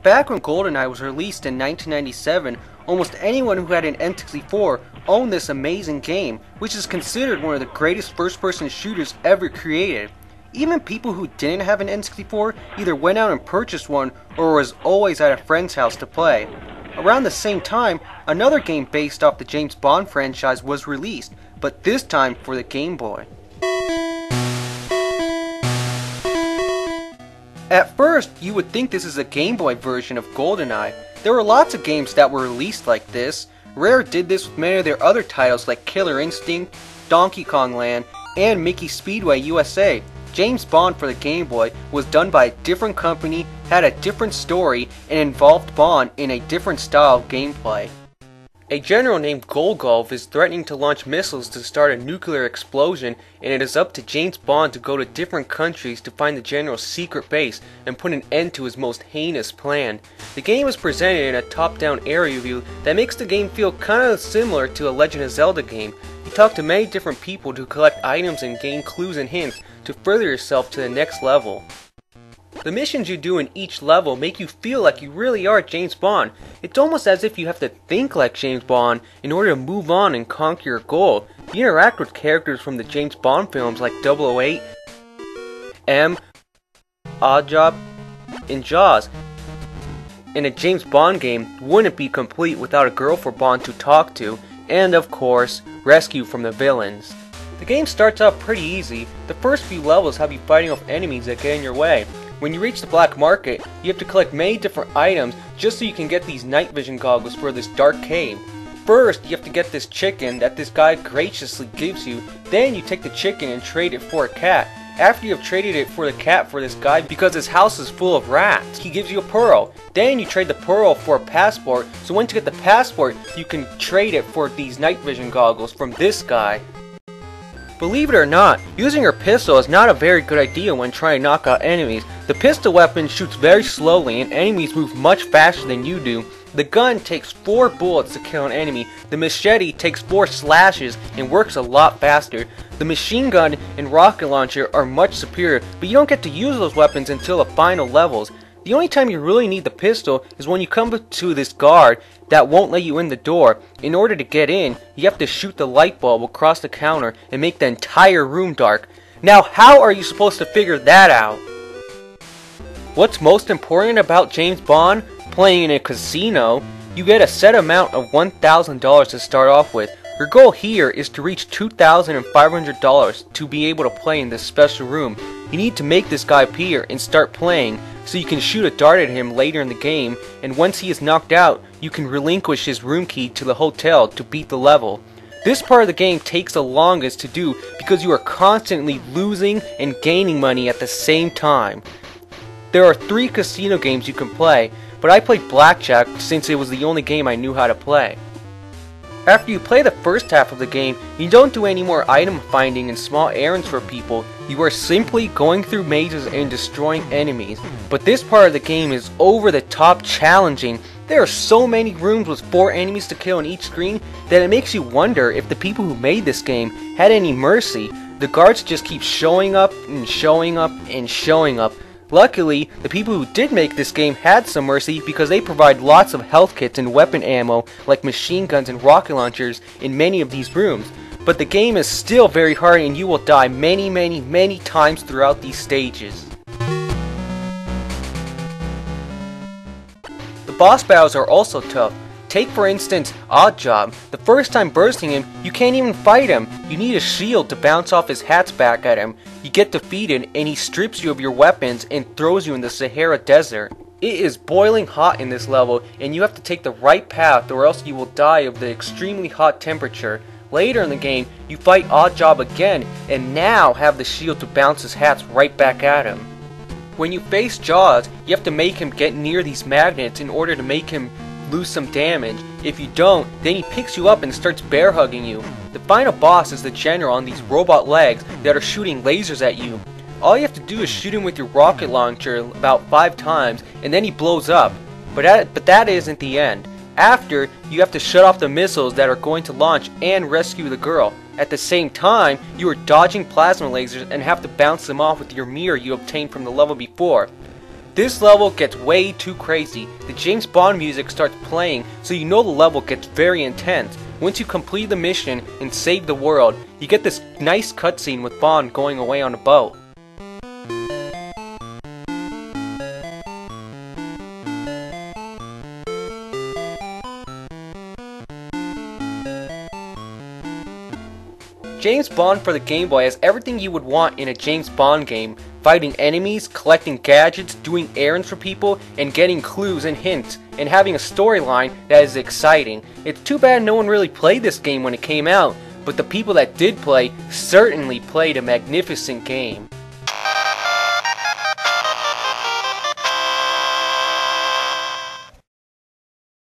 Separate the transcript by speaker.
Speaker 1: Back when GoldenEye was released in 1997, almost anyone who had an N64 owned this amazing game, which is considered one of the greatest first-person shooters ever created. Even people who didn't have an N64 either went out and purchased one or was always at a friend's house to play. Around the same time, another game based off the James Bond franchise was released, but this time for the Game Boy. At first, you would think this is a Game Boy version of GoldenEye. There were lots of games that were released like this. Rare did this with many of their other titles like Killer Instinct, Donkey Kong Land, and Mickey Speedway USA. James Bond for the Game Boy was done by a different company, had a different story, and involved Bond in a different style of gameplay. A general named Golgov is threatening to launch missiles to start a nuclear explosion, and it is up to James Bond to go to different countries to find the general's secret base and put an end to his most heinous plan. The game is presented in a top-down area view that makes the game feel kinda similar to a Legend of Zelda game. You talk to many different people to collect items and gain clues and hints to further yourself to the next level. The missions you do in each level make you feel like you really are James Bond. It's almost as if you have to think like James Bond in order to move on and conquer your goal. You interact with characters from the James Bond films like 008, M, Oddjob, and Jaws. And a James Bond game wouldn't be complete without a girl for Bond to talk to, and of course, rescue from the villains. The game starts out pretty easy. The first few levels have you fighting off enemies that get in your way. When you reach the black market, you have to collect many different items just so you can get these night vision goggles for this dark cave. First, you have to get this chicken that this guy graciously gives you. Then you take the chicken and trade it for a cat. After you have traded it for the cat for this guy because his house is full of rats, he gives you a pearl. Then you trade the pearl for a passport, so once you get the passport, you can trade it for these night vision goggles from this guy. Believe it or not, using your pistol is not a very good idea when trying to knock out enemies. The pistol weapon shoots very slowly and enemies move much faster than you do. The gun takes 4 bullets to kill an enemy. The machete takes 4 slashes and works a lot faster. The machine gun and rocket launcher are much superior, but you don't get to use those weapons until the final levels. The only time you really need the pistol is when you come to this guard that won't let you in the door. In order to get in, you have to shoot the light bulb across the counter and make the entire room dark. Now, how are you supposed to figure that out? What's most important about James Bond? Playing in a casino, you get a set amount of $1,000 to start off with. Your goal here is to reach $2,500 to be able to play in this special room. You need to make this guy appear and start playing so you can shoot a dart at him later in the game, and once he is knocked out, you can relinquish his room key to the hotel to beat the level. This part of the game takes the longest to do because you are constantly losing and gaining money at the same time. There are 3 casino games you can play, but I played Blackjack since it was the only game I knew how to play. After you play the first half of the game, you don't do any more item finding and small errands for people. You are simply going through mazes and destroying enemies. But this part of the game is over the top challenging. There are so many rooms with 4 enemies to kill on each screen that it makes you wonder if the people who made this game had any mercy. The guards just keep showing up and showing up and showing up. Luckily, the people who did make this game had some mercy because they provide lots of health kits and weapon ammo like machine guns and rocket launchers in many of these rooms. But the game is still very hard and you will die many times throughout these stages. The boss battles are also tough. Take for instance Oddjob. The first time bursting him, you can't even fight him. You need a shield to bounce off his hats back at him. You get defeated and he strips you of your weapons and throws you in the Sahara Desert. It is boiling hot in this level and you have to take the right path or else you will die of the extremely hot temperature. Later in the game, you fight Oddjob again and now have the shield to bounce his hats right back at him. When you face Jaws, you have to make him get near these magnets in order to make him lose some damage. If you don't, then he picks you up and starts bear hugging you. The final boss is the general on these robot legs that are shooting lasers at you. All you have to do is shoot him with your rocket launcher about 5 times and then he blows up. But that isn't the end. After, you have to shut off the missiles that are going to launch and rescue the girl. At the same time, you are dodging plasma lasers and have to bounce them off with your mirror you obtained from the level before. This level gets way too crazy. The James Bond music starts playing, so you know the level gets very intense. Once you complete the mission and save the world, you get this nice cutscene with Bond going away on a boat. James Bond for the Game Boy has everything you would want in a James Bond game: fighting enemies, collecting gadgets, doing errands for people, and getting clues and hints, and having a storyline that is exciting. It's too bad no one really played this game when it came out, but the people that did play certainly played a magnificent game.